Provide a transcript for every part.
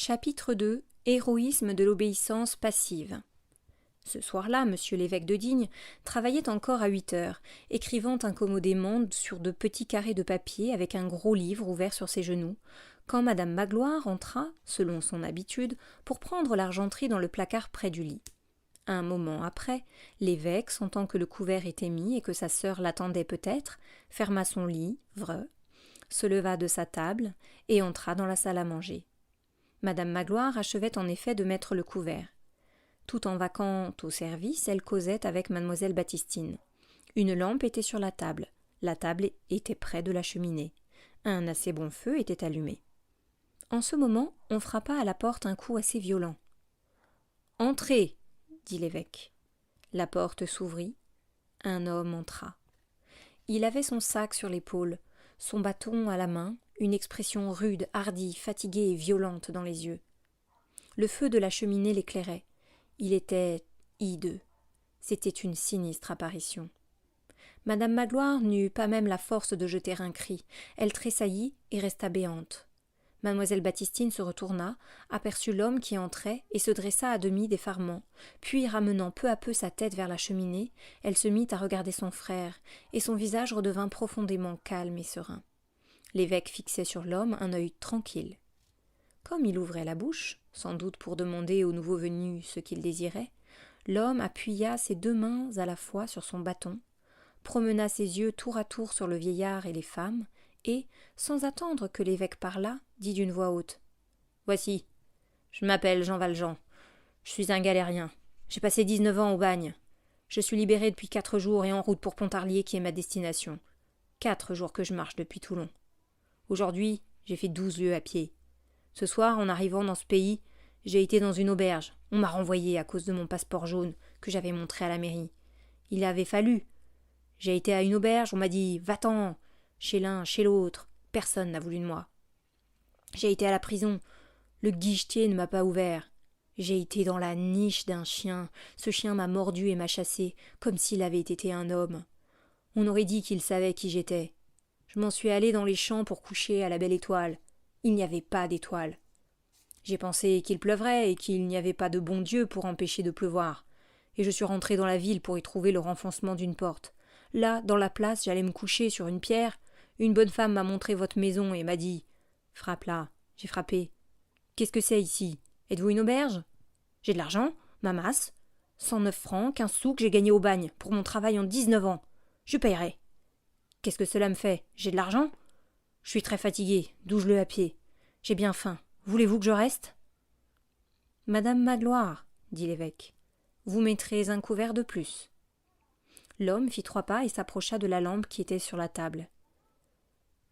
Chapitre 2. Héroïsme de l'obéissance passive. Ce soir-là, monsieur l'évêque de Digne travaillait encore à 8 heures, écrivant incommodément sur de petits carrés de papier avec un gros livre ouvert sur ses genoux, quand madame Magloire entra, selon son habitude, pour prendre l'argenterie dans le placard près du lit. Un moment après, l'évêque, sentant que le couvert était mis et que sa sœur l'attendait peut-être, ferma son livre, se leva de sa table et entra dans la salle à manger. Madame Magloire achevait en effet de mettre le couvert. Tout en vaquant au service, elle causait avec mademoiselle Baptistine. Une lampe était sur la table était près de la cheminée. Un assez bon feu était allumé. En ce moment, on frappa à la porte un coup assez violent. « Entrez !» dit l'évêque. La porte s'ouvrit. Un homme entra. Il avait son sac sur l'épaule, son bâton à la main, une expression rude, hardie, fatiguée et violente dans les yeux. Le feu de la cheminée l'éclairait. Il était hideux. C'était une sinistre apparition. Madame Magloire n'eut pas même la force de jeter un cri. Elle tressaillit et resta béante. Mademoiselle Baptistine se retourna, aperçut l'homme qui entrait et se dressa à demi d'effarement. Puis, ramenant peu à peu sa tête vers la cheminée, elle se mit à regarder son frère, et son visage redevint profondément calme et serein. L'évêque fixait sur l'homme un œil tranquille. Comme il ouvrait la bouche, sans doute pour demander au nouveau venu ce qu'il désirait, l'homme appuya ses 2 mains à la fois sur son bâton, promena ses yeux tour à tour sur le vieillard et les femmes, et, sans attendre que l'évêque parlât, dit d'une voix haute. « Voici, je m'appelle Jean Valjean. Je suis un galérien. J'ai passé 19 ans au bagne. Je suis libéré depuis 4 jours et en route pour Pontarlier qui est ma destination. 4 jours que je marche depuis Toulon. Aujourd'hui, j'ai fait 12 lieues à pied. Ce soir, en arrivant dans ce pays, j'ai été dans une auberge. On m'a renvoyé à cause de mon passeport jaune que j'avais montré à la mairie. Il avait fallu. J'ai été à une auberge, on m'a dit « Va-t'en !» Chez l'un, chez l'autre, personne n'a voulu de moi. J'ai été à la prison, le guichetier ne m'a pas ouvert. J'ai été dans la niche d'un chien, ce chien m'a mordu et m'a chassé, comme s'il avait été un homme. On aurait dit qu'il savait qui j'étais. Je m'en suis allé dans les champs pour coucher à la belle étoile. Il n'y avait pas d'étoile. J'ai pensé qu'il pleuvrait et qu'il n'y avait pas de bon Dieu pour empêcher de pleuvoir. Et je suis rentré dans la ville pour y trouver le renfoncement d'une porte. Là, dans la place, j'allais me coucher sur une pierre. Une bonne femme m'a montré votre maison et m'a dit « Frappe là ». J'ai frappé. « Qu'est-ce que c'est ici? Êtes-vous une auberge ?»« J'ai de l'argent, ma masse. 109 francs, 15 sous que j'ai gagné au bagne pour mon travail en 19 ans. Je payerai. »« Qu'est-ce que cela me fait? J'ai de l'argent? Je suis très fatigué, 12 lieues à pied. J'ai bien faim. Voulez-vous que je reste ?»« Madame Magloire, dit l'évêque, vous mettrez un couvert de plus. » L'homme fit 3 pas et s'approcha de la lampe qui était sur la table.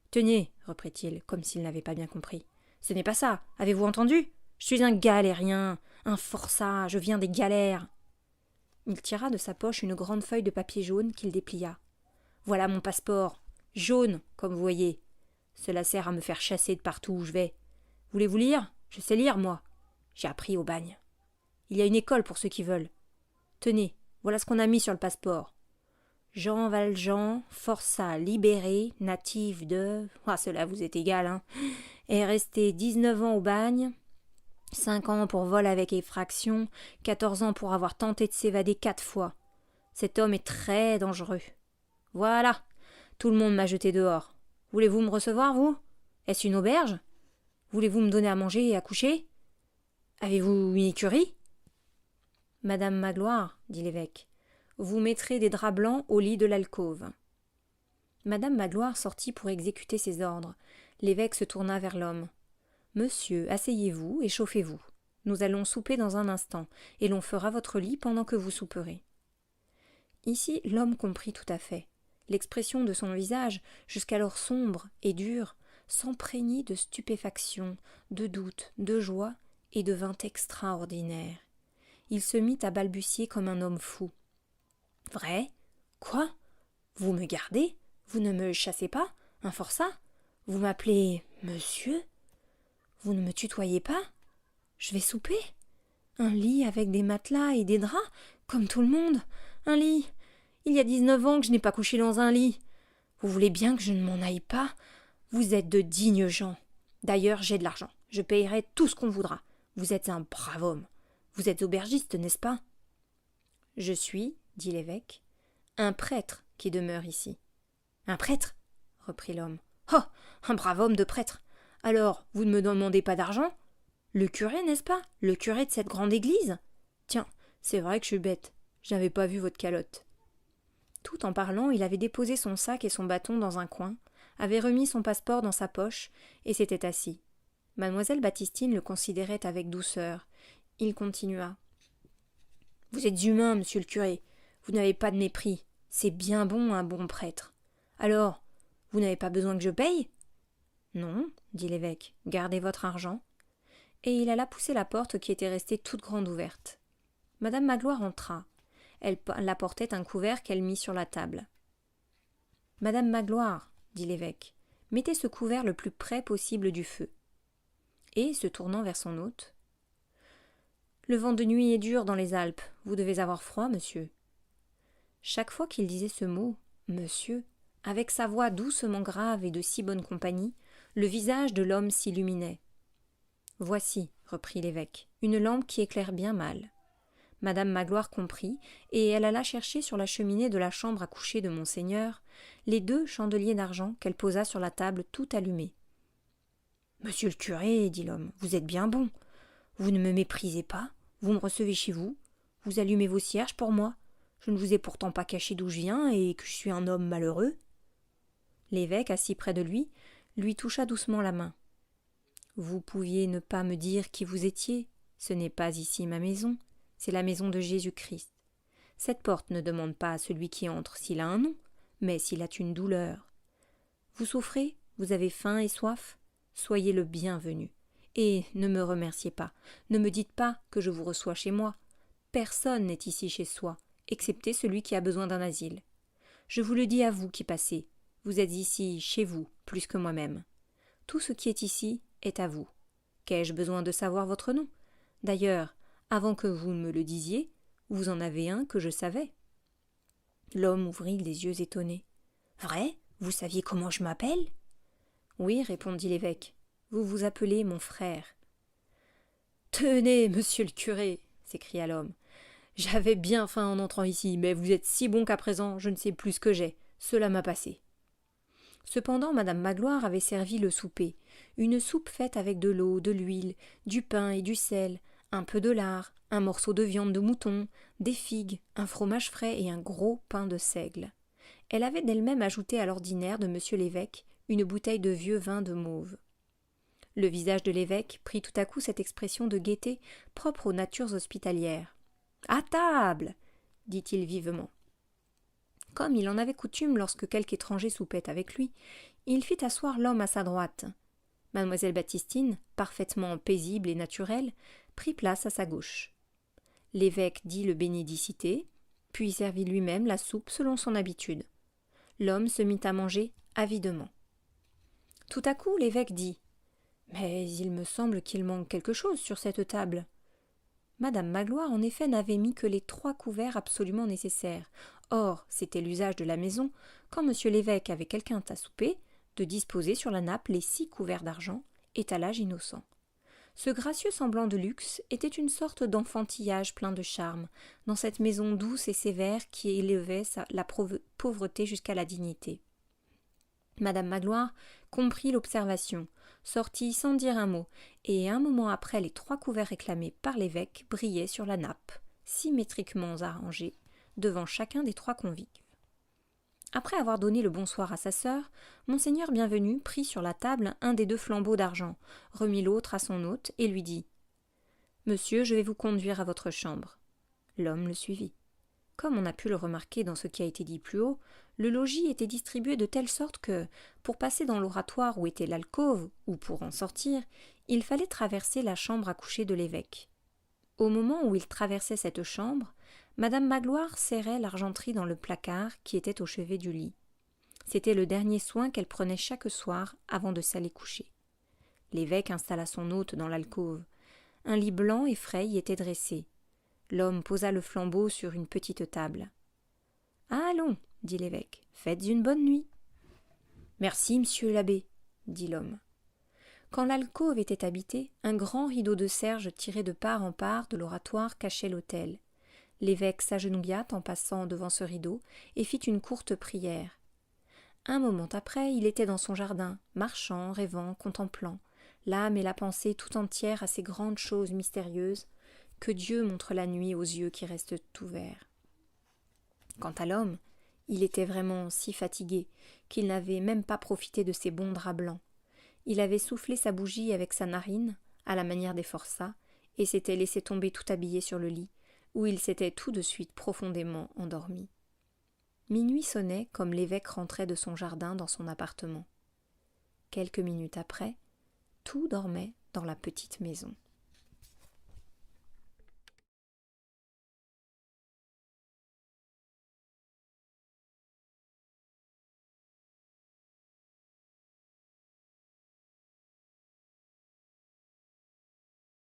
« Tenez, reprit-il, comme s'il n'avait pas bien compris. Ce n'est pas ça, avez-vous entendu? Je suis un galérien, un forçat, je viens des galères. » Il tira de sa poche une grande feuille de papier jaune qu'il déplia. « Voilà mon passeport, jaune, comme vous voyez. Cela sert à me faire chasser de partout où je vais. Voulez-vous lire? Je sais lire, moi. J'ai appris au bagne. Il y a une école pour ceux qui veulent. Tenez, voilà ce qu'on a mis sur le passeport. Jean Valjean, forçat libéré, natif de... Ah, cela vous est égal, hein. Est resté 19 ans au bagne, 5 ans pour vol avec effraction, 14 ans pour avoir tenté de s'évader 4 fois. Cet homme est très dangereux. Voilà, tout le monde m'a jeté dehors. Voulez-vous me recevoir, vous? Est-ce une auberge? Voulez-vous me donner à manger et à coucher? Avez-vous une écurie? Madame Magloire, dit l'évêque, vous mettrez des draps blancs au lit de l'alcôve. Madame Magloire sortit pour exécuter ses ordres. L'évêque se tourna vers l'homme. Monsieur, asseyez-vous et chauffez-vous. Nous allons souper dans un instant, et l'on fera votre lit pendant que vous souperez. Ici, l'homme comprit tout à fait. L'expression de son visage, jusqu'alors sombre et dure, s'empreignit de stupéfaction, de doute, de joie, et devint extraordinaire. Il se mit à balbutier comme un homme fou. « Vrai? Quoi? Vous me gardez? Vous ne me chassez pas? Un forçat? Vous m'appelez monsieur? Vous ne me tutoyez pas? Je vais souper? Un lit avec des matelas et des draps, comme tout le monde? Un lit? Il y a 19 ans que je n'ai pas couché dans un lit. Vous voulez bien que je ne m'en aille pas? Vous êtes de dignes gens. D'ailleurs, j'ai de l'argent. Je payerai tout ce qu'on voudra. Vous êtes un brave homme. Vous êtes aubergiste, n'est-ce pas ? Je suis, dit l'évêque, un prêtre qui demeure ici. Un prêtre ? Reprit l'homme. Oh, un brave homme de prêtre. Alors, vous ne me demandez pas d'argent ? Le curé, n'est-ce pas ? Le curé de cette grande église ? Tiens, c'est vrai que je suis bête. Je n'avais pas vu votre calotte. Tout en parlant, il avait déposé son sac et son bâton dans un coin, avait remis son passeport dans sa poche et s'était assis. Mademoiselle Baptistine le considérait avec douceur. Il continua. « Vous êtes humain, monsieur le curé. Vous n'avez pas de mépris. C'est bien bon, un bon prêtre. Alors, vous n'avez pas besoin que je paye ? » ?»« Non, dit l'évêque, gardez votre argent. » Et il alla pousser la porte qui était restée toute grande ouverte. Madame Magloire entra. Elle apportait un couvert qu'elle mit sur la table. « Madame Magloire, dit l'évêque, mettez ce couvert le plus près possible du feu. » Et, se tournant vers son hôte, « Le vent de nuit est dur dans les Alpes. Vous devez avoir froid, monsieur. » Chaque fois qu'il disait ce mot, « monsieur », avec sa voix doucement grave et de si bonne compagnie, le visage de l'homme s'illuminait. « Voici, reprit l'évêque, une lampe qui éclaire bien mal. » Madame Magloire comprit, et elle alla chercher sur la cheminée de la chambre à coucher de monseigneur les 2 chandeliers d'argent qu'elle posa sur la table tout allumés. « Monsieur le curé, dit l'homme, vous êtes bien bon. Vous ne me méprisez pas, vous me recevez chez vous, vous allumez vos cierges pour moi. Je ne vous ai pourtant pas caché d'où je viens et que je suis un homme malheureux. » L'évêque, assis près de lui toucha doucement la main. « Vous pouviez ne pas me dire qui vous étiez. Ce n'est pas ici ma maison. C'est la maison de Jésus-Christ. Cette porte ne demande pas à celui qui entre s'il a un nom, mais s'il a une douleur. Vous souffrez, vous avez faim et soif, soyez le bienvenu. Et ne me remerciez pas, ne me dites pas que je vous reçois chez moi. Personne n'est ici chez soi, excepté celui qui a besoin d'un asile. Je vous le dis à vous qui passez, vous êtes ici chez vous, plus que moi-même. Tout ce qui est ici est à vous. Qu'ai-je besoin de savoir votre nom ? D'ailleurs, avant que vous me le disiez, vous en avez un que je savais. » L'homme ouvrit les yeux étonnés. « Vrai ? Vous saviez comment je m'appelle ? » ?»« Oui, répondit l'évêque. Vous vous appelez mon frère. »« Tenez, monsieur le curé, s'écria l'homme. J'avais bien faim en entrant ici, mais vous êtes si bon qu'à présent, je ne sais plus ce que j'ai. Cela m'a passé. » Cependant, madame Magloire avait servi le souper, une soupe faite avec de l'eau, de l'huile, du pain et du sel, un peu de lard, un morceau de viande de mouton, des figues, un fromage frais et un gros pain de seigle. Elle avait d'elle-même ajouté à l'ordinaire de monsieur l'évêque une bouteille de vieux vin de mauve. Le visage de l'évêque prit tout à coup cette expression de gaieté propre aux natures hospitalières. « À table !» dit-il vivement. Comme il en avait coutume lorsque quelque étranger soupait avec lui, il fit asseoir l'homme à sa droite. Mademoiselle Baptistine, parfaitement paisible et naturelle, prit place à sa gauche. L'évêque dit le bénédicité, puis servit lui-même la soupe selon son habitude. L'homme se mit à manger avidement. Tout à coup, l'évêque dit « Mais il me semble qu'il manque quelque chose sur cette table. » Madame Magloire, en effet, n'avait mis que les 3 couverts absolument nécessaires. Or, c'était l'usage de la maison, quand monsieur l'évêque avait quelqu'un à souper, de disposer sur la nappe les 6 couverts d'argent, étalage innocent. Ce gracieux semblant de luxe était une sorte d'enfantillage plein de charme, dans cette maison douce et sévère qui élevait la pauvreté jusqu'à la dignité. Madame Magloire comprit l'observation, sortit sans dire un mot, et un moment après les 3 couverts réclamés par l'évêque brillaient sur la nappe, symétriquement arrangés, devant chacun des 3 convives. Après avoir donné le bonsoir à sa sœur, monseigneur Bienvenu prit sur la table un des 2 flambeaux d'argent, remit l'autre à son hôte et lui dit « Monsieur, je vais vous conduire à votre chambre. » L'homme le suivit. Comme on a pu le remarquer dans ce qui a été dit plus haut, le logis était distribué de telle sorte que, pour passer dans l'oratoire où était l'alcôve, ou pour en sortir, il fallait traverser la chambre à coucher de l'évêque. Au moment où il traversait cette chambre, madame Magloire serrait l'argenterie dans le placard qui était au chevet du lit. C'était le dernier soin qu'elle prenait chaque soir avant de s'aller coucher. L'évêque installa son hôte dans l'alcôve. Un lit blanc et frais y était dressé. L'homme posa le flambeau sur une petite table. « Allons, dit l'évêque, faites une bonne nuit. »« Merci, monsieur l'abbé, dit l'homme. » Quand l'alcôve était habitée, un grand rideau de serge tiré de part en part de l'oratoire cachait l'autel. L'évêque s'agenouilla en passant devant ce rideau et fit une courte prière. Un moment après, il était dans son jardin, marchant, rêvant, contemplant, l'âme et la pensée tout entière à ces grandes choses mystérieuses que Dieu montre la nuit aux yeux qui restent ouverts. Quant à l'homme, il était vraiment si fatigué qu'il n'avait même pas profité de ses bons draps blancs. Il avait soufflé sa bougie avec sa narine, à la manière des forçats, et s'était laissé tomber tout habillé sur le lit, où il s'était tout de suite profondément endormi. Minuit sonnait comme l'évêque rentrait de son jardin dans son appartement. Quelques minutes après, tout dormait dans la petite maison.